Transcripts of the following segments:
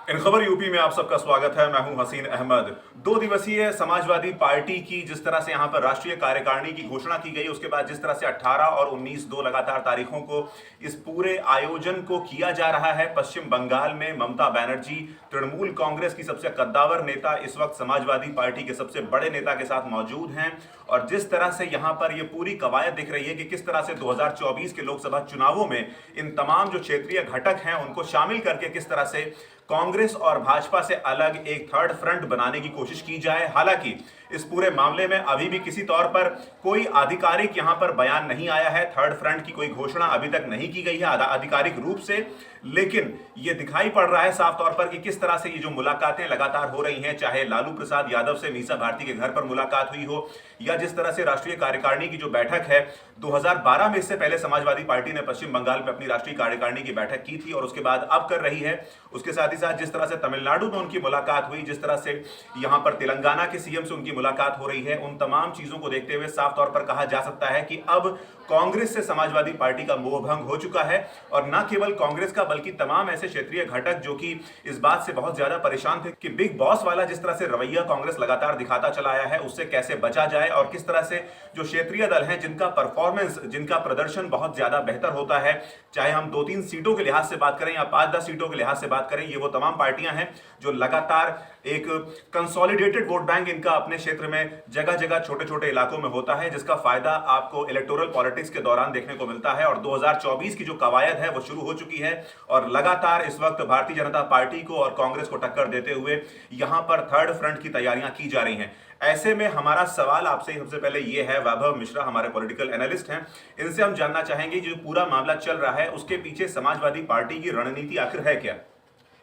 इन खबर यूपी में आप सबका स्वागत है। मैं हूं हसीन अहमद। 2 दिवसीय समाजवादी पार्टी की जिस तरह से यहां पर राष्ट्रीय कार्यकारिणी की घोषणा की गई, उसके बाद जिस तरह से 18 और 19 दो लगातार तारीखों को इस पूरे आयोजन को किया जा रहा है। पश्चिम बंगाल में ममता बनर्जी तृणमूल कांग्रेस की सबसे कद्दावर नेता इस वक्त समाजवादी पार्टी के सबसे बड़े नेता के साथ मौजूद हैं और जिस तरह से यहां पर यह पूरी कवायद दिख रही है कि किस तरह से 2024 के लोकसभा चुनावों में इन तमाम जो क्षेत्रीय घटक हैं उनको शामिल करके किस तरह से कांग्रेस और भाजपा से अलग एक थर्ड फ्रंट बनाने की कोशिश की जाए। हालांकि इस पूरे मामले में अभी भी किसी तौर पर कोई आधिकारिक यहां पर बयान नहीं आया है। थर्ड फ्रंट की कोई घोषणा अभी तक नहीं की गई है आधिकारिक रूप से, लेकिन यह दिखाई पड़ रहा है साफ तौर पर कि किस तरह से ये जो मुलाकातें लगातार हो रही हैं, चाहे लालू प्रसाद यादव से मीसा भारती के घर पर मुलाकात हुई हो या जिस तरह से राष्ट्रीय कार्यकारिणी की जो बैठक है 2012 में, इससे पहले समाजवादी पार्टी ने पश्चिम बंगाल में अपनी राष्ट्रीय कार्यकारिणी की बैठक की थी और उसके बाद अब कर रही है। उसके साथ ही साथ जिस तरह से तमिलनाडु में उनकी मुलाकात हुई, जिस तरह से यहां पर तेलंगाना के सीएम से उनकी मुलाकात हो रही है, उन तमाम चीजों को देखते हुए साफ तौर पर कहा जा सकता है कि अब कांग्रेस से समाजवादी पार्टी का मोहभंग हो चुका है। और न केवल कांग्रेस का बल्कि तमाम ऐसे क्षेत्रीय घटक जो कि इस बात से बहुत ज्यादा परेशान थे कि बिग बॉस वाला जिस तरह से रवैया कांग्रेस लगातार दिखाता चला आया है उससे कैसे बचा जाए और किस तरह से जो क्षेत्रीय दल हैं जिनका परफॉर्मेंस, जिनका प्रदर्शन बहुत ज्यादा बेहतर होता है, चाहे हम 2-3 सीटों के लिहाज से बात करें या 5-10 सीटों के लिहाज से बात करें, ये वो तमाम पार्टियां हैं जो लगातार एक कंसोलिडेटेड वोट बैंक इनका अपने क्षेत्र में जगह जगह छोटे छोटे इलाकों में होता है, जिसका फायदा आपको इलेक्टोरल पॉलिटिक्स के दौरान देखने को मिलता है। और 2024 की जो कवायद है वो शुरू हो चुकी है और लगातार इस वक्त भारतीय जनता पार्टी को और कांग्रेस को टक्कर देते हुए यहां पर थर्ड फ्रंट की तैयारियां की जा रही हैं। ऐसे में हमारा सवाल आपसे सबसे पहले ये है, वैभव मिश्रा हमारे पॉलिटिकल एनालिस्ट हैं, इनसे हम जानना चाहेंगे जो पूरा मामला चल रहा है उसके पीछे समाजवादी पार्टी की रणनीति आखिर है क्या?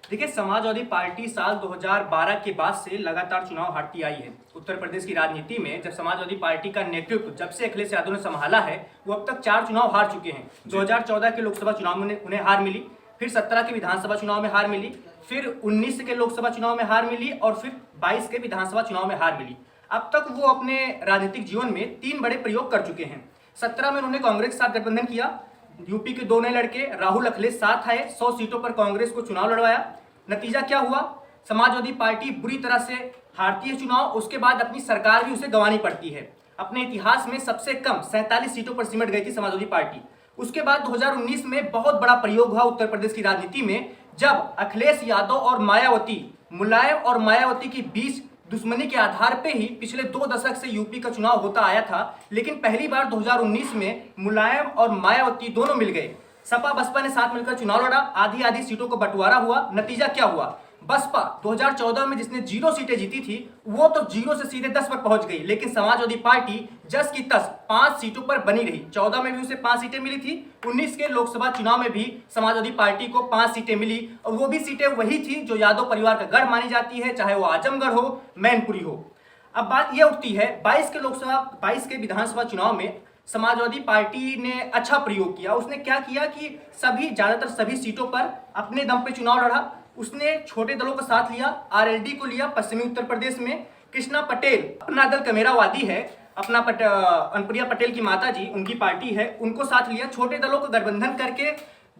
देखिए, समाजवादी पार्टी साल 2012 के बाद से लगातार चुनाव हारती आई है। उत्तर प्रदेश की राजनीति में जब समाजवादी पार्टी का नेतृत्व जब से अखिलेश यादव ने संभाला है वो अब तक 4 चुनाव हार चुके हैं। 2014 के लोकसभा चुनाव में उन्हें हार मिली, फिर 17 के विधानसभा चुनाव में हार मिली, फिर 19 के लोकसभा चुनाव में हार मिली और फिर 22 के विधानसभा चुनाव में हार मिली। अब तक वो अपने राजनीतिक जीवन में 3 बड़े प्रयोग कर चुके हैं। 17 में उन्होंने कांग्रेस के साथ गठबंधन किया, यूपी के 2 नए लड़के राहुल अखिलेश साथ आए, 100 सीटों पर कांग्रेस को चुनाव लड़वाया। नतीजा क्या हुआ? समाजवादी पार्टी बुरी तरह से हारती है चुनाव, उसके बाद अपनी सरकार भी उसे गंवानी पड़ती है। अपने इतिहास में सबसे कम 47 सीटों पर सिमट गई थी समाजवादी पार्टी। उसके बाद 2019 में बहुत बड़ा प्रयोग हुआ उत्तर प्रदेश की राजनीति में, जब अखिलेश यादव और मायावती, मुलायम और मायावती के बीच दुश्मनी के आधार पे ही पिछले 2 दशक से यूपी का चुनाव होता आया था। लेकिन पहली बार 2019 में मुलायम और मायावती दोनों मिल गए, सपा बसपा ने साथ मिलकर चुनाव लड़ा, आधी आधी सीटों को बंटवारा हुआ। नतीजा क्या हुआ? बसपा 2014 में जिसने 0 सीटें जीती थी वो तो 0 से सीधे 10 पर पहुंच गई, लेकिन समाजवादी पार्टी जस की तस 5 सीटों पर बनी रही। 14 में भी उसे 5 सीटें मिली थी, 19 के लोकसभा चुनाव में भी समाजवादी पार्टी को 5 सीटें मिली और वो भी सीटें वही थी जो यादव परिवार का गढ़ मानी जाती है, चाहे वो आजमगढ़ हो, मैनपुरी हो। अब बात यह उठती है 22 के विधानसभा चुनाव में समाजवादी पार्टी ने अच्छा प्रयोग किया। उसने क्या किया कि ज्यादातर सभी सीटों पर अपने दम पे चुनाव लड़ा। उसने छोटे दलों का साथ लिया, आरएलडी को लिया पश्चिमी उत्तर प्रदेश में। कृष्णा पटेल अपना दल कमेरावादी है, अनुप्रिया पटेल की माता जी उनकी पार्टी है, उनको साथ लिया। छोटे दलों का गठबंधन करके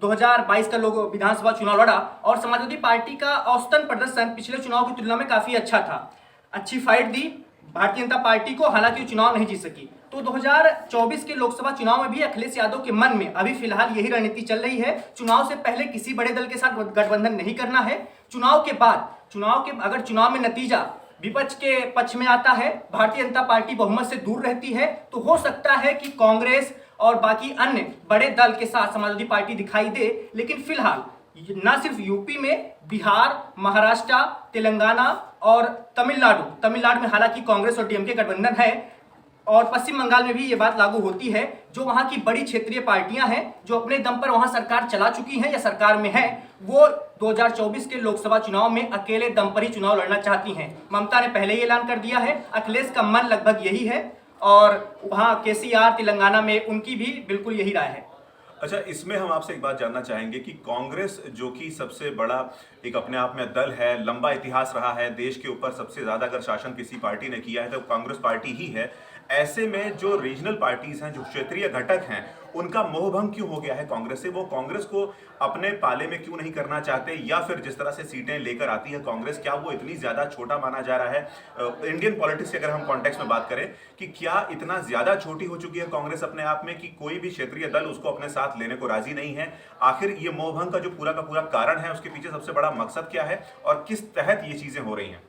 2022 का लोग विधानसभा चुनाव लड़ा और समाजवादी पार्टी का औसतन प्रदर्शन पिछले चुनाव की तुलना में काफी अच्छा था। अच्छी फाइट दी भारतीय जनता पार्टी को, हालांकि चुनाव नहीं जीत सकी। तो 2024 के लोकसभा चुनाव में भी अखिलेश यादव के मन में अभी फिलहाल यही रणनीति चल रही है। चुनाव से पहले किसी बड़े दल के साथ गठबंधन नहीं करना है। चुनाव के बाद अगर चुनाव में नतीजा विपक्ष के पक्ष में आता है, भारतीय जनता पार्टी बहुमत से दूर रहती है, तो हो सकता है कि कांग्रेस और बाकी अन्य बड़े दल के साथ समाजवादी पार्टी दिखाई दे। लेकिन फिलहाल न सिर्फ यूपी में, बिहार, महाराष्ट्र, तेलंगाना और तमिलनाडु में हालांकि कांग्रेस और डीएमके गठबंधन है और पश्चिम बंगाल में भी ये बात लागू होती है। जो वहां की बड़ी क्षेत्रीय पार्टियां हैं जो अपने दम पर वहां सरकार चला चुकी हैं या सरकार में है, वो 2024 के लोकसभा चुनाव में अकेले दम पर ही चुनाव लड़ना चाहती हैं। ममता ने पहले ही ऐलान कर दिया है, अखिलेश का मन लगभग यही है और वहां केसीआर तेलंगाना में उनकी भी बिल्कुल यही राय है। अच्छा, इसमें हम आपसे एक बात जानना चाहेंगे कि कांग्रेस जो कि सबसे बड़ा एक अपने आप में दल है, लंबा इतिहास रहा है, देश के ऊपर सबसे ज्यादा अगर शासन किसी पार्टी ने किया है तो कांग्रेस पार्टी ही है। ऐसे में जो रीजनल पार्टीज हैं, जो क्षेत्रीय घटक हैं, उनका मोहभंग क्यों हो गया है कांग्रेस से? वो कांग्रेस को अपने पाले में क्यों नहीं करना चाहते, या फिर जिस तरह से सीटें लेकर आती है कांग्रेस, क्या वो इतनी ज्यादा छोटा माना जा रहा है? इंडियन पॉलिटिक्स की अगर हम कॉन्टेक्स्ट में बात करें कि क्या इतना ज्यादा छोटी हो चुकी है कांग्रेस अपने आप में कि कोई भी क्षेत्रीय दल उसको अपने साथ लेने को राजी नहीं है? आखिर ये मोहभंग का जो पूरा का पूरा कारण है, उसके पीछे सबसे बड़ा मकसद क्या है और किस तहत ये चीजें हो रही हैं?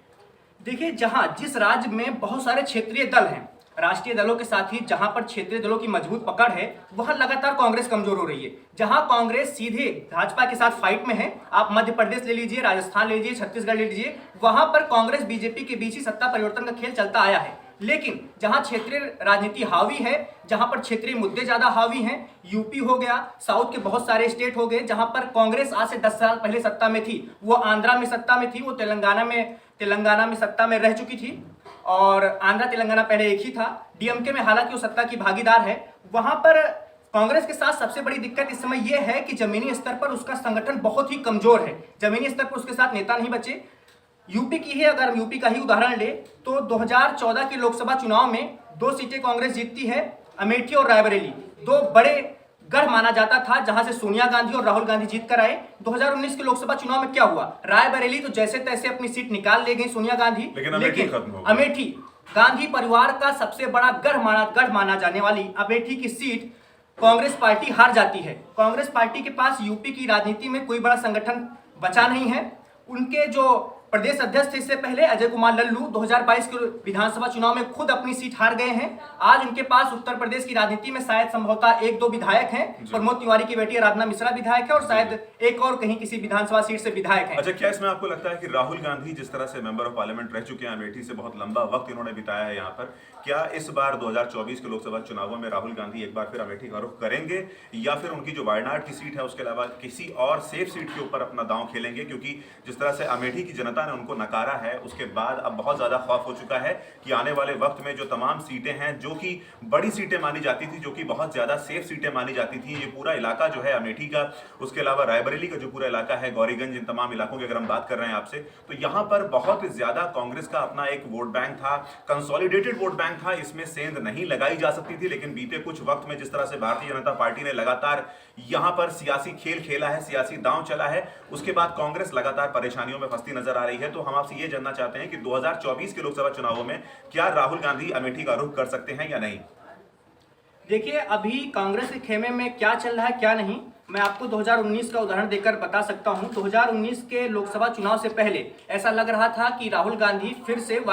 देखिए, जहां जिस राज्य में बहुत सारे क्षेत्रीय दल हैं, राष्ट्रीय दलों के साथ ही जहां पर क्षेत्रीय दलों की मजबूत पकड़ है, वहां लगातार कांग्रेस कमजोर हो रही है। जहां कांग्रेस सीधे भाजपा के साथ फाइट में है, आप मध्य प्रदेश ले लीजिए, राजस्थान ले लीजिए, छत्तीसगढ़ ले लीजिए, वहां पर कांग्रेस बीजेपी के बीच ही सत्ता परिवर्तन का खेल चलता आया है। लेकिन जहां क्षेत्रीय राजनीति हावी है, जहां पर क्षेत्रीय मुद्दे ज्यादा हावी हैं, यूपी हो गया, साउथ के बहुत सारे स्टेट हो गए, जहां पर कांग्रेस आज से 10 साल पहले सत्ता में थी, वो आंध्रा में सत्ता में थी, वो तेलंगाना में सत्ता में रह चुकी थी, और आंध्रा तेलंगाना पहले एक ही था। डीएमके में हालांकि वो सत्ता की भागीदार है। वहां पर कांग्रेस के साथ सबसे बड़ी दिक्कत इस समय यह है कि जमीनी स्तर पर उसका संगठन बहुत ही कमजोर है। जमीनी स्तर पर उसके साथ नेता नहीं बचे। यूपी की ही अगर यूपी का ही उदाहरण ले तो 2014 के लोकसभा चुनाव में 2 सीटें कांग्रेस जीतती है, अमेठी और रायबरेली, 2 बड़े गढ़ माना जाता था जहां से सोनिया गांधी और राहुल गांधी जीत कर आए। 2019 के लोकसभा चुनाव में क्या हुआ? रायबरेली तो जैसे तैसे अपनी सीट निकाल ले गई सोनिया गांधी, लेकिन अमेठी गांधी परिवार का सबसे बड़ा गढ़ माना जाने वाली अमेठी की सीट कांग्रेस पार्टी हार जाती है। कांग्रेस पार्टी के पास यूपी की राजनीति में कोई बड़ा संगठन बचा नहीं है। उनके जो प्रदेश अध्यक्ष थे इससे पहले अजय कुमार लल्लू 2022 के विधानसभा चुनाव में खुद अपनी सीट हार गए हैं। आज उनके पास उत्तर प्रदेश की राजनीति में शायद संभवतः 1-2 विधायक हैं। प्रमोद तिवारी की बेटी आराधना मिश्रा विधायक है और शायद एक और कहीं किसी विधानसभा सीट से विधायक है। अच्छा, क्या इसमें आपको लगता है कि राहुल गांधी जिस तरह से मेंबर ऑफ पार्लियामेंट रह चुके हैं, अमेठी से बहुत लंबा वक्त इन्होंने बिताया है यहाँ पर, क्या इस बार 2024 के लोकसभा चुनावों में राहुल गांधी एक बार फिर अमेठी का रुख करेंगे, या फिर उनकी जो वायनाड की सीट है उसके अलावा किसी और सेफ सीट के ऊपर अपना दांव खेलेंगे? क्योंकि जिस तरह से अमेठी की जनता ने उनको नकारा है, उसके बाद अब बहुत ज्यादा खौफ हो चुका है कि आने वाले वक्त में जो तमाम सीटें हैं, जो कि बड़ी सीटें मानी जाती थी, जो कि बहुत ज्यादा सेफ सीटें मानी जाती थी, ये पूरा इलाका जो है अमेठी का, उसके अलावा रायबरेली का जो पूरा इलाका है, गौरीगंज, इन तमाम इलाकों की अगर हम बात कर रहे हैं आपसे, तो यहां पर बहुत ज्यादा कांग्रेस का अपना एक वोट बैंक था, कंसोलिडेटेड वोट बैंक था, इसमें सेंध नहीं लगाई जा सकती थी। लेकिन बीते कुछ वक्त में जिस तरह से भारतीय जनता पार्टी ने लगातार यहां पर सियासी खेल खेला है, सियासी दांव चला है, उसके बाद कांग्रेस लगातार परेशानियों में फंसती नजर आ रही है। तो हम आपसे ये जानना चाहते हैं कि 2024 के लोकसभा चुनावों में क्या राहुल गांधी अमेठी का रुख कर सकते हैं या नहीं? देखिए, अभी कांग्रेस के खेमे में क्या चल रहा है क्या नहीं, मैं आपको 2019 का उदाहरण देकर बता सकता हूं। 2019 के लोकसभा चुनाव से पहले ऐसा लग रहा था कि राहुल गांधी फिर से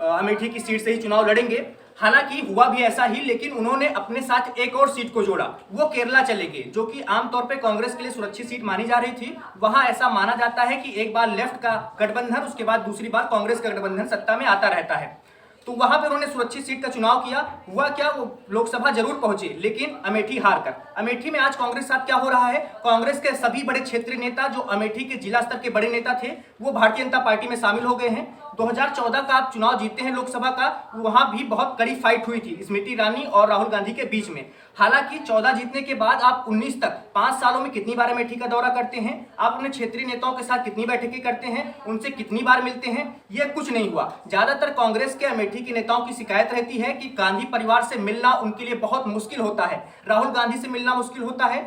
अमेठी की सीट से ही चुनाव लड़ेंगे। हालांकि हुआ भी ऐसा ही, लेकिन उन्होंने अपने साथ एक और सीट को जोड़ा, वो केरला चले गए, जो कि आमतौर पे कांग्रेस के लिए सुरक्षित सीट मानी जा रही थी। वहां ऐसा माना जाता है कि एक बार लेफ्ट का गठबंधन, उसके बाद दूसरी बार कांग्रेस का गठबंधन सत्ता में आता रहता है। तो वहां पर उन्होंने सुरक्षित सीट का चुनाव किया। हुआ क्या, वो लोकसभा जरूर पहुंचे, लेकिन अमेठी हार कर। अमेठी में आज कांग्रेस साथ क्या हो रहा है? कांग्रेस के सभी बड़े क्षेत्रीय नेता, जो अमेठी के जिला स्तर के बड़े नेता थे, वो भारतीय जनता पार्टी में शामिल हो गए हैं। 2014 का आप चुनाव जीते हैं लोकसभा का, वहां भी बहुत कड़ी फाइट हुई थी स्मृति ईरानी और राहुल गांधी के बीच में। हालांकि 14 जीतने के बाद आप 19 तक 5 सालों में कितनी बार अमेठी का दौरा करते हैं, आप अपने क्षेत्रीय नेताओं के साथ कितनी बैठकें करते हैं, उनसे कितनी बार मिलते हैं, यह कुछ नहीं हुआ। ज्यादातर कांग्रेस के अमेठी के नेताओं की शिकायत रहती है कि गांधी परिवार से मिलना उनके लिए बहुत मुश्किल होता है, राहुल गांधी से मिलना मुश्किल होता है।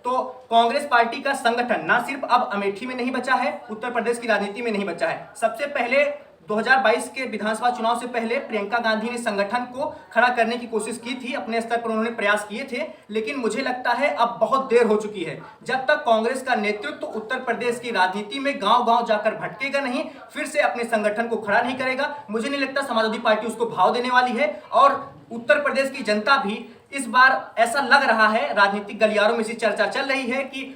तो कांग्रेस पार्टी का संगठन ना सिर्फ अब अमेठी में नहीं बचा है, उत्तर प्रदेश की राजनीति में नहीं बचा है। सबसे पहले 2022 के विधानसभा चुनाव से पहले प्रियंका गांधी ने संगठन को खड़ा करने की कोशिश की थी, अपने स्तर पर उन्होंने प्रयास किए थे, लेकिन मुझे लगता है अब बहुत देर हो चुकी है। जब तक कांग्रेस का नेतृत्व उत्तर प्रदेश की राजनीति में गांव-गांव जाकर भटकेगा नहीं, फिर से अपने संगठन को खड़ा नहीं करेगा, मुझे नहीं लगता समाजवादी पार्टी उसको भाव देने वाली है। और उत्तर प्रदेश की जनता भी इस बार, ऐसा लग रहा है, राजनीतिक गलियारों में इसी चर्चा चल रही है कि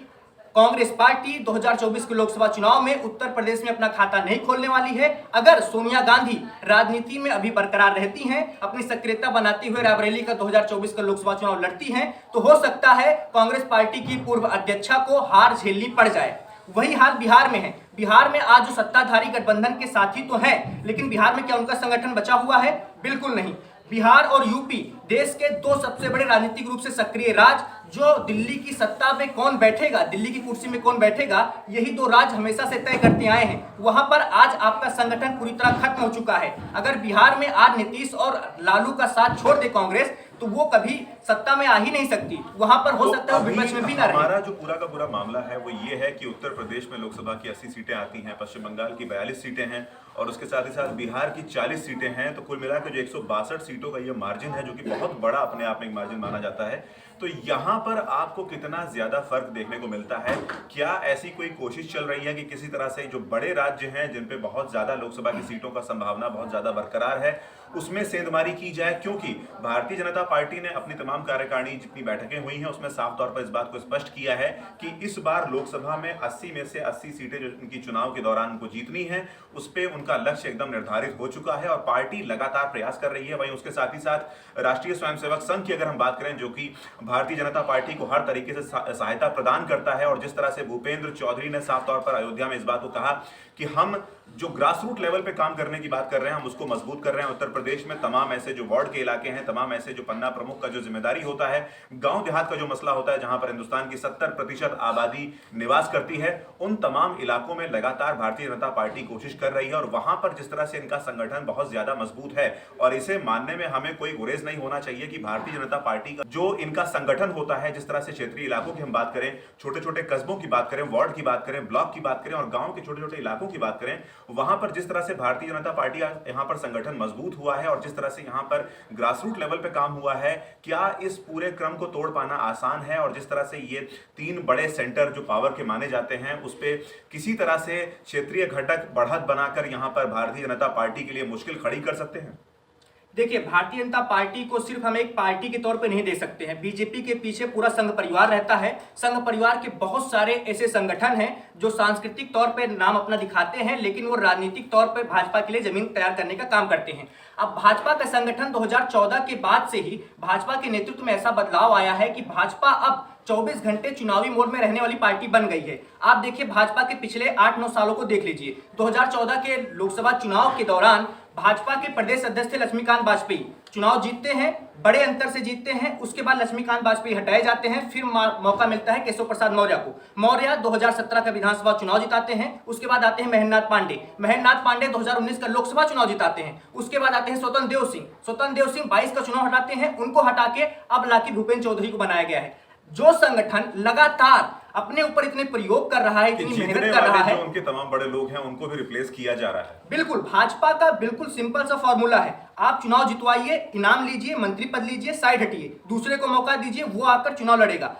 कांग्रेस पार्टी 2024 के लोकसभा चुनाव में उत्तर प्रदेश में अपना खाता नहीं खोलने वाली है। अगर सोनिया गांधी राजनीति में अभी बरकरार रहती हैं, अपनी सक्रियता बनाते हुए रायबरेली का 2024 का लोकसभा चुनाव लड़ती हैं, तो हो सकता है कांग्रेस पार्टी की पूर्व अध्यक्षा को हार झेलनी पड़ जाए। वही हाल बिहार में है। बिहार में आज जो सत्ताधारी गठबंधन के साथी तो हैं, लेकिन बिहार में क्या उनका संगठन बचा हुआ है? बिल्कुल नहीं। बिहार और यूपी देश के दो सबसे बड़े राजनीतिक रूप से सक्रिय राज्य, जो दिल्ली की सत्ता में कौन बैठेगा, दिल्ली की कुर्सी में कौन बैठेगा, यही दो राज्य हमेशा से तय करते आए हैं। वहां पर आज आपका संगठन पूरी तरह खत्म हो चुका है। अगर बिहार में आज नीतीश और लालू का साथ छोड़ दे कांग्रेस, तो वो कभी सत्ता में आ ही नहीं सकती। वहां पर हो सकता है विपक्ष में भी ना रहे। हमारा जो पूरा का पूरा मामला है वो ये है कि उत्तर प्रदेश में लोकसभा की 80 सीटें आती हैं, पश्चिम बंगाल की 42 सीटें हैं और उसके साथ ही साथ बिहार की 40 सीटें हैं। तो कुल मिलाकर जो 162 सीटों का ये मार्जिन है, जो कि बहुत बड़ा अपने आप में एक मार्जिन माना जाता है। तो यहाँ पर आपको कितना ज्यादा फर्क देखने को मिलता है? क्या ऐसी कोई कोशिश चल रही है कि किसी तरह से जो बड़े राज्य हैं जिन पे बहुत ज्यादा लोकसभा की सीटों का संभावना बहुत ज्यादा बरकरार है, उसमें सेंधमारी की जाए? क्योंकि भारतीय जनता पार्टी ने अपनी तमाम कार्यकारिणी जितनी बैठकें हुई हैं उसमें साफ तौर पर इस बात को स्पष्ट किया है कि इस बार लोकसभा में 80 में से 80 सीटें जो उनकी चुनाव के दौरान उनको जीतनी है, उस पर उनका लक्ष्य एकदम निर्धारित हो चुका है और पार्टी लगातार प्रयास कर रही है। वहीं उसके साथ ही साथ राष्ट्रीय स्वयंसेवक संघ की अगर हम बात करें, जो कि भारतीय जनता पार्टी को हर तरीके से सहायता प्रदान करता है, और जिस तरह से भूपेंद्र चौधरी ने साफ तौर पर अयोध्या में इस बात को कहा कि हम जो ग्रास रूट लेवल पे काम करने की बात कर रहे हैं, हम उसको मजबूत कर रहे हैं। उत्तर प्रदेश में तमाम ऐसे जो वार्ड के इलाके हैं, तमाम ऐसे जो पन्ना प्रमुख का जो जिम्मेदारी होता है, गांव देहात का जो मसला होता है, जहां पर हिंदुस्तान की 70% आबादी निवास करती है, उन तमाम इलाकों में लगातार भारतीय जनता पार्टी कोशिश कर रही है। और वहां पर जिस तरह से इनका संगठन बहुत ज्यादा मजबूत है, और इसे मानने में हमें कोई गुरेज नहीं होना चाहिए कि भारतीय जनता पार्टी का जो इनका संगठन होता है, जिस तरह से क्षेत्रीय इलाकों की हम बात करें, छोटे छोटे कस्बों की बात करें, वार्ड की बात करें, ब्लॉक की बात करें और गांव के छोटे छोटे इलाकों की बात करें, वहां पर जिस तरह से भारतीय जनता पार्टी यहां पर संगठन मजबूत हुआ है और जिस तरह से यहां पर ग्रास रूट लेवल पे काम हुआ है, क्या इस पूरे क्रम को तोड़ पाना आसान है? और जिस तरह से ये 3 बड़े सेंटर जो पावर के माने जाते हैं, उस पे किसी तरह से क्षेत्रीय घटक बढ़त बनाकर यहां पर भारतीय जनता पार्टी के लिए मुश्किल खड़ी कर सकते हैं? देखिए, भारतीय जनता पार्टी को सिर्फ हम एक पार्टी के तौर पे नहीं दे सकते हैं। बीजेपी के पीछे पूरा संघ परिवार रहता है। संघ परिवार के बहुत सारे ऐसे संगठन हैं जो सांस्कृतिक तौर पे नाम अपना दिखाते हैं, लेकिन वो राजनीतिक तौर पे भाजपा के लिए जमीन तैयार करने का काम करते हैं। अब भाजपा का संगठन 2014 के बाद से ही भाजपा के नेतृत्व में ऐसा बदलाव आया है कि भाजपा अब 24 घंटे चुनावी मोड में रहने वाली पार्टी बन गई है। आप देखिए, भाजपा के पिछले 8-9 सालों को देख लीजिए। 2014 के लोकसभा चुनाव के दौरान भाजपा के प्रदेश अध्यक्ष थे लक्ष्मीकांत वाजपेयी। चुनाव जीतते हैं, बड़े अंतर से जीतते हैं। उसके बाद लक्ष्मीकांत वाजपेयी हटाए जाते हैं। फिर मौका मिलता है केशव प्रसाद मौर्य को। मौर्य 2017 का विधानसभा चुनाव जिताते हैं। उसके बाद आते हैं महेंद्रनाथ पांडे। महेंद्रनाथ पांडे 2019 का लोकसभा चुनाव जिताते हैं। उसके बाद आते हैं स्वतंत्र देव सिंह। स्वतंत्र देव सिंह 22 का चुनाव हटाते हैं। उनको हटा के अब लाकी भूपेंद्र चौधरी को बनाया गया है। जो संगठन लगातार अपने ऊपर इतने प्रयोग कर रहा है, इतनी मेहनत कर रहा है, जो उनके तमाम बड़े लोग हैं उनको भी रिप्लेस किया जा रहा है। बिल्कुल, भाजपा का बिल्कुल सिंपल सा फॉर्मूला है। आप चुनाव जितवाइए, इनाम लीजिए, मंत्री पद लीजिए, साइड हटिए, दूसरे को मौका दीजिए, वो आकर चुनाव लड़ेगा।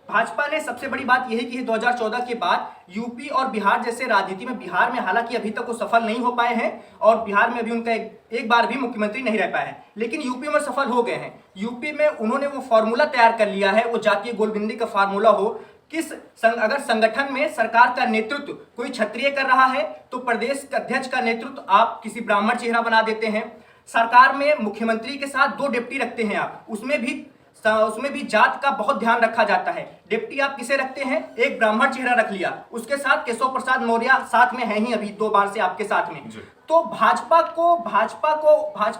भाजपा ने सबसे बड़ी बात यही की है 2014 के बाद यूपी और बिहार जैसे राजनीति में, बिहार में हालांकि अभी तक वो सफल नहीं हो पाए हैं और बिहार में अभी उनका एक बार भी मुख्यमंत्री नहीं रह पाए हैं, लेकिन यूपी में सफल हो गए हैं। यूपी में उन्होंने वो फॉर्मूला तैयार कर लिया है, वो जातीय गोलबंदी का फॉर्मूला हो। अगर संगठन में सरकार का नेतृत्व कोई क्षत्रिय कर रहा है तो प्रदेश अध्यक्ष का नेतृत्व आप किसी ब्राह्मण चेहरा बना देते हैं। सरकार में मुख्यमंत्री के साथ 2 डिप्टी रखते हैं आप, उसमें भी जात का बहुत ध्यान रखा जाता है। डिप्टी आप किसे रखते हैं? एक ब्राह्मण चेहरा रख लिया, उसके साथ केशव प्रसाद मौर्य साथ में है ही अभी 2 बार से आपके साथ में। तो भाजपा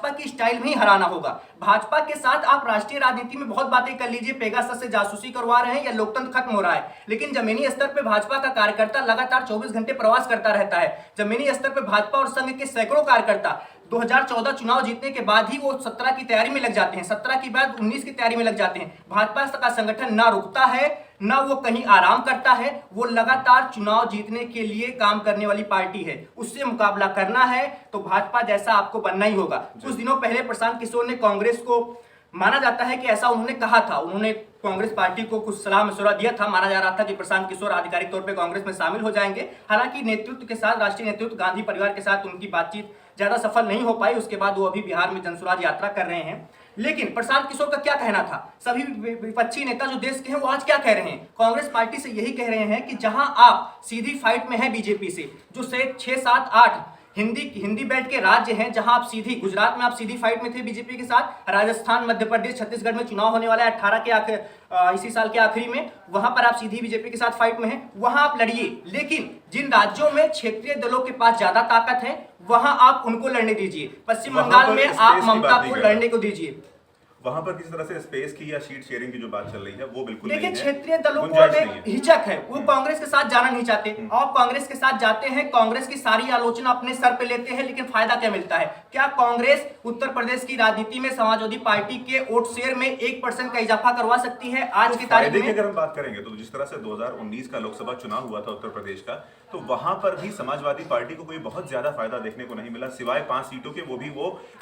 की स्टाइल में ही हराना होगा। भाजपा के साथ आप राष्ट्रीय राजनीति में बहुत बातें कर लीजिए, पेगासस से जासूसी करवा रहे हैं या लोकतंत्र खत्म हो रहा है, लेकिन जमीनी स्तर पे भाजपा का कार्यकर्ता लगातार 24 घंटे प्रवास करता रहता है। जमीनी स्तर पे भाजपा और संघ के सैकड़ों कार्यकर्ता 2014 चुनाव जीतने के बाद ही वो 17 की तैयारी में लग जाते हैं, 17 के बाद 19 की तैयारी में लग जाते हैं। भाजपा का संगठन ना रुकता है, ना वो कहीं आराम करता है, वो लगातार चुनाव जीतने के लिए काम करने वाली पार्टी है। उससे मुकाबला करना है तो भाजपा जैसा आपको बनना ही होगा। कुछ दिनों पहले प्रशांत किशोर ने कांग्रेस को, माना जाता है कि ऐसा उन्होंने कहा था, उन्होंने कांग्रेस पार्टी को कुछ सलाह मशवरा दिया था। माना जा रहा था कि प्रशांत किशोर आधिकारिक तौर पे कांग्रेस में शामिल हो जाएंगे। हालांकि नेतृत्व के साथ, राष्ट्रीय नेतृत्व, गांधी परिवार के साथ उनकी बातचीत ज्यादा सफल नहीं हो पाई। उसके बाद वो अभी बिहार में जनसुराज यात्रा कर रहे हैं। लेकिन प्रशांत किशोर का क्या कहना था? सभी विपक्षी नेता जो देश के हैं वो आज क्या कह रहे हैं? कांग्रेस पार्टी से यही कह रहे हैं कि जहां आप सीधी फाइट में है बीजेपी से, जो 6, 7, 8 हिंदी बेल्ट के राज्य हैं जहां आप सीधी, गुजरात में आप सीधी फाइट में थे बीजेपी के साथ, राजस्थान, मध्य प्रदेश, छत्तीसगढ़ में चुनाव होने वाला है 18 के इसी साल के आखिरी में, वहां पर आप सीधी बीजेपी के साथ फाइट में हैं, वहां आप लड़िए। लेकिन जिन राज्यों में क्षेत्रीय दलों के पास ज्यादा ताकत है वहां आप उनको लड़ने दीजिए। पश्चिम बंगाल में आप ममता को लड़ने को दीजिए। वहां पर किसी तरह से स्पेस की या शीट शेयरिंग की जो बात चल रही है वो बिल्कुल देखिए, नहीं है। क्षेत्रीय दलों को अब एक हिचक है, वो कांग्रेस के साथ जाना नहीं चाहते, और कांग्रेस के साथ जाते हैं, कांग्रेस की सारी आलोचना अपने सर पे लेते हैं, लेकिन फायदा क्या मिलता है? क्या कांग्रेस उत्तर प्रदेश की राजनीति में समाजवादी पार्टी के वोट शेयर में 1% का इजाफा करवा सकती है आज की तारीख में? अगर हम बात करेंगे तो जिस तरह से 2019 का लोकसभा चुनाव हुआ था उत्तर प्रदेश का, तो वहां पर भी समाजवादी पार्टी को कोई बहुत ज्यादा फायदा देखने को नहीं मिला, सिवाय 5 सीटों के, वो भी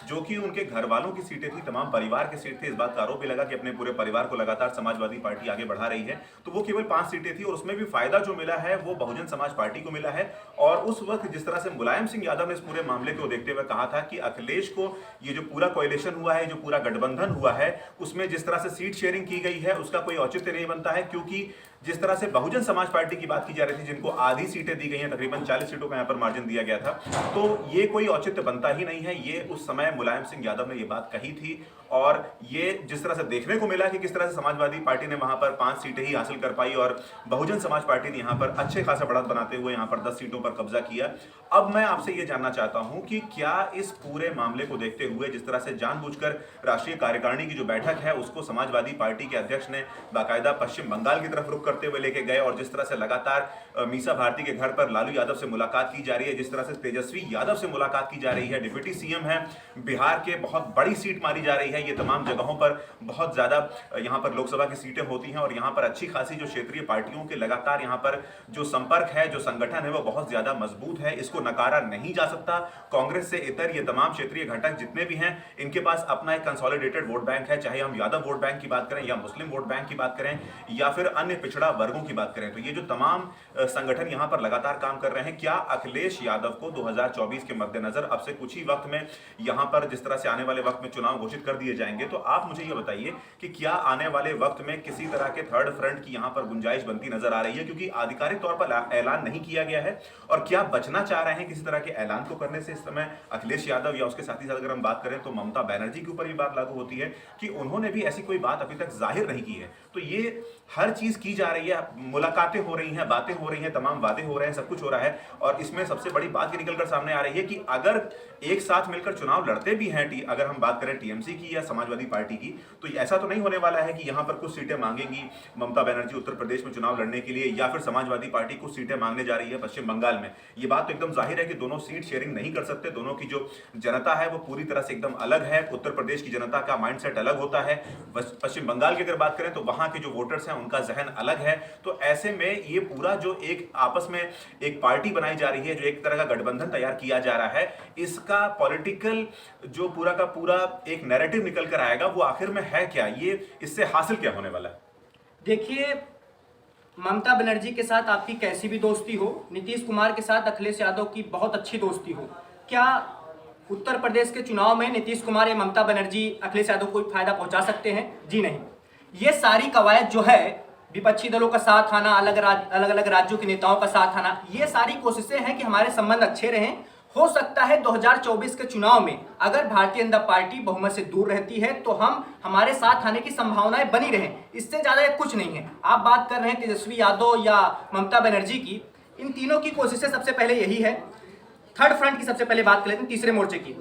जो कि उनके घर वालों की सीटें थी, तमाम परिवार की सीट थे। इस बात का आरोप भी लगा कि अपने पूरे परिवार को लगातार समाजवादी पार्टी आगे बढ़ा रही है, तो वो केवल 5 सीटें थी और उसमें भी फायदा जो मिला है वो बहुजन समाज पार्टी को मिला है। और उस वक्त जिस तरह से मुलायम सिंह यादव ने इस पूरे मामले को देखते हुए कहा था कि अखिलेश को ये जो पूरा कोएलिशन हुआ है, जो पूरा गठबंधन हुआ है, उसमें जिस तरह से सीट शेयरिंग की गई है उसका कोई औचित्य नहीं बनता है, क्योंकि जिस तरह से बहुजन समाज पार्टी की बात की जा रही थी, जिनको आधी सीटें दी गई हैं, तकरीबन 40 सीटों का यहां पर मार्जिन दिया गया था, तो ये कोई औचित्य बनता ही नहीं है। ये उस समय मुलायम सिंह यादव ने ये बात कही थी, और ये जिस तरह से देखने को मिला कि किस तरह से समाजवादी पार्टी ने वहां पर 5 सीटें ही हासिल कर पाई और बहुजन समाज पार्टी ने यहां पर अच्छे खासा बढ़त बनाते हुए यहां पर 10 सीटों पर कब्जा किया। अब मैं आपसे ये जानना चाहता हूं कि क्या इस पूरे मामले को देखते हुए, जिस तरह से जानबूझकर राष्ट्रीय कार्यकारिणी की जो बैठक है उसको समाजवादी पार्टी के अध्यक्ष ने बाकायदा पश्चिम बंगाल की तरफ रुख करते हुए लेके गए, और जिस तरह से लगातार मीसा भारती के घर पर लालू यादव से मुलाकात की जा रही है, जिस तरह से तेजस्वी यादव से मुलाकात की जा रही है, डिप्टी सीएम है, बिहार के बहुत बड़ी सीट मारी जा रही है, ये तमाम जगहों पर बहुत ज्यादा यहां पर लोकसभा की सीटें होती हैं, और यहां पर अच्छी खासी जो क्षेत्रीय पार्टियों के लगातार यहां पर जो संपर्क है, जो संगठन है, वो बहुत ज्यादा मजबूत है, इसको नकारा नहीं जा सकता। कांग्रेस से इतर ये तमाम क्षेत्रीय घटक जितने भी हैं, इनके पास अपना एक कंसोलिडेटेड वोट बैंक है, चाहे हम यादव वोट बैंक की बात करें या मुस्लिम वोट बैंक की बात करें या फिर अन्य पिछड़ा वर्गों की बात करें। तो ये जो तमाम संगठन यहां पर लगातार काम कर रहे हैं, क्या अखिलेश यादव को 2024 के मद्देनजर अब से कुछ ही वक्त में यहां पर जिस तरह से आने वाले वक्त में चुनाव घोषित कर दिए जाएंगे, तो आप मुझे ये बताइए कि क्या आने वाले वक्त में किसी तरह के थर्ड फ्रंट की यहां पर गुंजाइश बनती नजर आ रही है? क्योंकि आधिकारिक तौर पर ऐलान नहीं किया गया है, और क्या बचना चाह रहे हैं किसी तरह के ऐलान को करने से इस समय अखिलेश यादव, या उसके साथ ही साथ अगर हम बात करें तो ममता बनर्जी के ऊपर भी बात लागू होती है कि उन्होंने भी ऐसी कोई बात अभी तक जाहिर नहीं की है। तो ये हर चीज की जा रही है, मुलाकातें हो रही हैं, बातें हो रही हैं, तमाम वादे हो रहे हैं, सब कुछ हो रहा है, और इसमें सबसे बड़ी बात ये निकलकर सामने आ रही है कि अगर एक साथ मिलकर चुनाव लड़ते भी हैं, अगर हम बात करें टीएमसी की या समाजवादी पार्टी की, तो ऐसा तो नहीं होने वाला है कि यहां पर कुछ सीटें मांगेंगी ममता बनर्जी उत्तर प्रदेश में चुनाव लड़ने के लिए, या फिर समाजवादी पार्टी कुछ सीटें मांगने जा रही है पश्चिम बंगाल में। ये बात तो एकदम जाहिर है कि दोनों सीट शेयरिंग नहीं कर सकते, दोनों की जो जनता है वो पूरी तरह से एकदम अलग है। उत्तर प्रदेश की जनता का माइंडसेट अलग होता है, पश्चिम बंगाल की अगर बात करें तो वहां के जो वोटर्स हैं उनका जहन अलग है। तो ऐसे में ये पूरा जो एक आपस में एक पार्टी बनाई जा रही है, जो एक तरह का गठबंधन तैयार किया जा रहा है, इसका पॉलिटिकल जो पूरा का पूरा एक नैरेटिव निकल कर आएगा, वो आखिर में है क्या, ये इससे हासिल क्या होने वाला है? देखिए, ममता बनर्जी के साथ आपकी कैसी भी दोस्ती हो, नीतीश कुमार के साथ अखिलेश यादव की बहुत अच्छी दोस्ती हो, क्या उत्तर प्रदेश के चुनाव में नीतीश कुमार या ममता बनर्जी अखिलेश यादव को कोई फायदा पहुंचा सकते हैं? जी नहीं। ये सारी कवायद जो है, विपक्षी दलों का साथ आना, अलग अलग राज्यों के नेताओं का साथ आना, ये सारी कोशिशें हैं कि हमारे संबंध अच्छे रहें। हो सकता है 2024 के चुनाव में अगर भारतीय जनता पार्टी बहुमत से दूर रहती है तो हमारे साथ आने की संभावनाएं बनी रहें, इससे ज्यादा कुछ नहीं है। आप बात कर रहे हैं तेजस्वी यादव या ममता बनर्जी की, इन तीनों की कोशिशें सबसे पहले यही है। थर्ड फ्रंट की सबसे पहले बात कर लेते हैं, तीसरे मोर्चे की।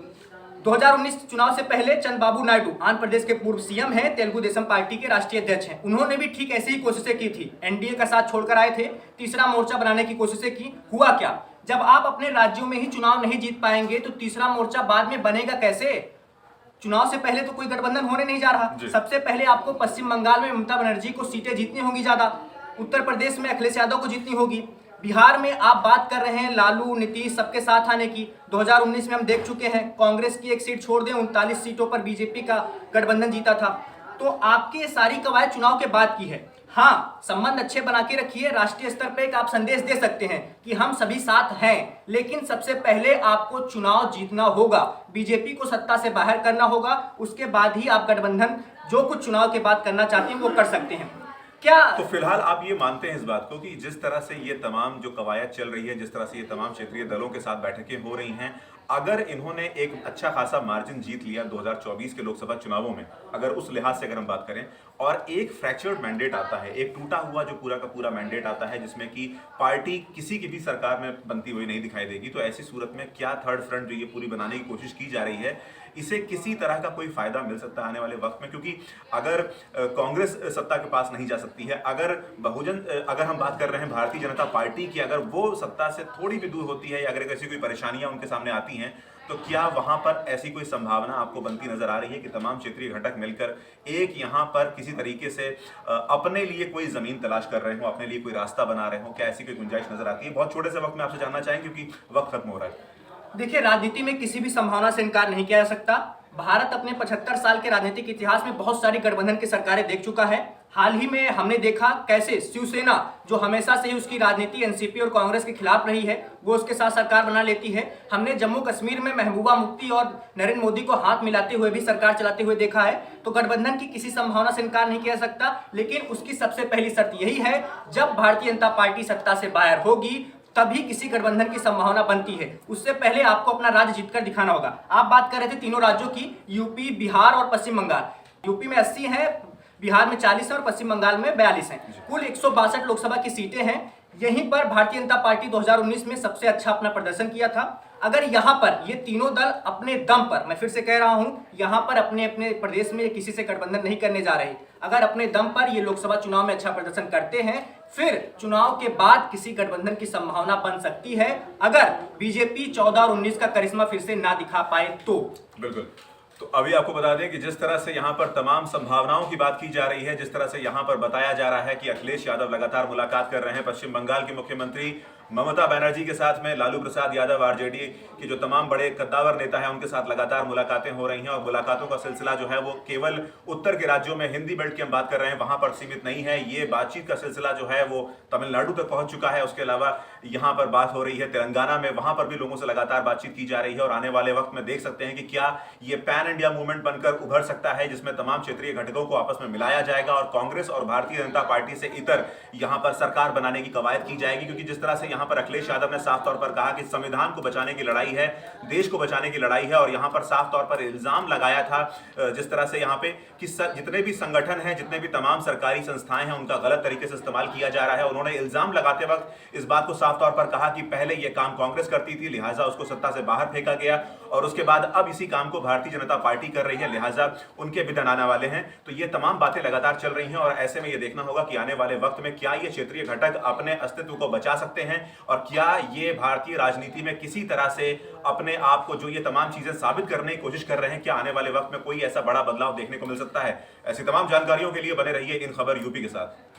2019 चुनाव से पहले चंद्रबाबू नायडू आंध्र प्रदेश के पूर्व सीएम हैं, तेलुगु देशम पार्टी के राष्ट्रीय अध्यक्ष हैं, उन्होंने भी ठीक ऐसी ही कोशिशें की थी, एनडीए का साथ छोड़कर आए थे, तीसरा मोर्चा बनाने की कोशिशें की। हुआ क्या? जब आप अपने राज्यों में ही चुनाव नहीं जीत पाएंगे तो तीसरा मोर्चा बाद में बनेगा कैसे? चुनाव से पहले तो कोई गठबंधन होने नहीं जा रहा। सबसे पहले आपको पश्चिम बंगाल में ममता बनर्जी को सीटें जीतनी होगी ज्यादा, उत्तर प्रदेश में अखिलेश यादव को जीतनी होगी, बिहार में आप बात कर रहे हैं लालू नीतीश सबके साथ आने की। 2019 में हम देख चुके हैं, कांग्रेस की एक सीट छोड़ दें, 39 सीटों पर बीजेपी का गठबंधन जीता था। तो आपकी सारी कवायद चुनाव के बाद की है। हाँ, संबंध अच्छे बना के रखिए, राष्ट्रीय स्तर पर एक आप संदेश दे सकते हैं कि हम सभी साथ हैं, लेकिन सबसे पहले आपको चुनाव जीतना होगा, बीजेपी को सत्ता से बाहर करना होगा, उसके बाद ही आप गठबंधन जो कुछ चुनाव के बाद करना चाहते हैं वो कर सकते हैं। क्या तो फिलहाल आप ये मानते हैं इस बात को कि जिस तरह से ये तमाम जो कवायद चल रही है, जिस तरह से ये तमाम क्षेत्रीय दलों के साथ बैठकें हो रही हैं, अगर इन्होंने एक अच्छा खासा मार्जिन जीत लिया 2024 के लोकसभा चुनावों में, अगर उस लिहाज से अगर हम बात करें, और एक फ्रैक्चर्ड मैंडेट आता है, एक टूटा हुआ जो पूरा का पूरा मैंडेट आता है जिसमें कि पार्टी किसी की भी सरकार में बनती हुई नहीं दिखाई देगी, तो ऐसी सूरत में क्या थर्ड फ्रंट जो ये पूरी बनाने की कोशिश की जा रही है, इसे किसी तरह का कोई फायदा मिल सकता है आने वाले वक्त में? क्योंकि अगर कांग्रेस सत्ता के पास नहीं जा सकती है, अगर हम बात कर रहे हैं भारतीय जनता पार्टी की, अगर वो सत्ता से थोड़ी भी दूर होती है या अगर ऐसी कोई परेशानियां उनके सामने आती हैं, तो क्या वहां पर ऐसी कोई संभावना आपको बनती नजर आ रही है कि तमाम क्षेत्रीय घटक मिलकर एक यहां पर किसी तरीके से अपने लिए कोई जमीन तलाश कर रहे हो, अपने लिए कोई रास्ता बना रहे हो? क्या ऐसी कोई गुंजाइश नजर आती है? बहुत छोटे से वक्त में आपसे जानना चाहेंगे क्योंकि वक्त खत्म हो रहा है। देखिए, राजनीति में किसी भी संभावना से इनकार नहीं किया जा सकता। भारत अपने 75 साल के राजनीतिक इतिहास में बहुत सारी गठबंधन की सरकारें देख चुका है। हाल ही में हमने देखा कैसे शिवसेना, जो हमेशा से ही उसकी राजनीति एनसीपी और कांग्रेस के खिलाफ रही है, वो उसके साथ सरकार बना लेती है। हमने जम्मू कश्मीर में महबूबा मुफ्ती और नरेंद्र मोदी को हाथ मिलाते हुए भी सरकार चलाते हुए देखा है। तो गठबंधन की किसी संभावना से इनकार नहीं किया जा सकता, लेकिन उसकी सबसे पहली शर्त यही है, जब भारतीय जनता पार्टी सत्ता से बाहर होगी तभी किसी गठबंधन की संभावना बनती है। उससे पहले आपको अपना राज्य जीतकर दिखाना होगा। आप बात कर रहे थे तीनों राज्यों की, यूपी, बिहार और पश्चिम बंगाल। यूपी में 80 है, बिहार में 40 है और पश्चिम बंगाल में 42 है। कुल 162 लोकसभा की सीटें हैं। यहीं पर भारतीय जनता पार्टी 2019 में सबसे अच्छा अपना प्रदर्शन किया था। अगर यहाँ पर ये तीनों दल अपने दम पर, मैं फिर से कह रहा हूँ, यहाँ पर अपने अपने प्रदेश में किसी से गठबंधन नहीं करने जा रहे, अगर अपने दम पर ये लोकसभा चुनाव में अच्छा प्रदर्शन करते हैं, फिर चुनाव के बाद किसी गठबंधन की संभावना बन सकती है, अगर बीजेपी 14 और 19 का करिश्मा फिर से ना दिखा पाए तो। बिल्कुल। तो अभी आपको बता दें कि जिस तरह से यहाँ पर तमाम संभावनाओं की बात की जा रही है, जिस तरह से यहाँ पर बताया जा रहा है कि अखिलेश यादव लगातार मुलाकात कर रहे हैं पश्चिम बंगाल के मुख्यमंत्री ममता बनर्जी के साथ में, लालू प्रसाद यादव आरजेडी के जो तमाम बड़े कद्दावर नेता हैं उनके साथ लगातार मुलाकातें हो रही हैं, और मुलाकातों का सिलसिला जो है वो केवल उत्तर के राज्यों में, हिंदी बेल्ट की हम बात कर रहे हैं, वहां पर सीमित नहीं है। ये बातचीत का सिलसिला जो है वो तमिलनाडु तक पहुंच चुका है। उसके अलावा यहाँ पर बात हो रही है तेलंगाना में, वहां पर भी लोगों से लगातार बातचीत की जा रही है। और आने वाले वक्त में देख सकते हैं कि क्या ये पैन इंडिया मूवमेंट बनकर उभर सकता है, जिसमें तमाम क्षेत्रीय घटकों को आपस में मिलाया जाएगा और कांग्रेस और भारतीय जनता पार्टी से इतर यहाँ पर सरकार बनाने की कवायद की जाएगी। क्योंकि जिस तरह से यहाँ पर अखिलेश यादव ने साफ तौर पर कहा कि संविधान को बचाने की लड़ाई है, देश को बचाने की लड़ाई है, और यहाँ पर साफ तौर पर इल्जाम लगाया था जिस तरह से यहाँ पे कि जितने भी संगठन हैं, जितने भी तमाम सरकारी संस्थाएं हैं, उनका गलत तरीके से इस्तेमाल किया जा रहा है। उन्होंने इल्जाम लगाते वक्त इस बात को साफ तौर पर कहा कि पहले यह काम कांग्रेस करती थी, लिहाजा उसको सत्ता से बाहर फेंका गया, और उसके बाद अब इसी काम को भारतीय जनता पार्टी कर रही है, लिहाजा उनके भी दिन आने वाले हैं। तो ये तमाम बातें लगातार चल रही हैं, और ऐसे में ये देखना होगा कि आने वाले वक्त में क्या ये क्षेत्रीय घटक अपने अस्तित्व को बचा सकते हैं, और क्या ये भारतीय राजनीति में किसी तरह से अपने आप को, जो ये तमाम चीजें साबित करने की कोशिश कर रहे हैं, क्या आने वाले वक्त में कोई ऐसा बड़ा बदलाव देखने को मिल सकता है? ऐसी तमाम जानकारियों के लिए बने रहिए इन खबर यूपी के साथ।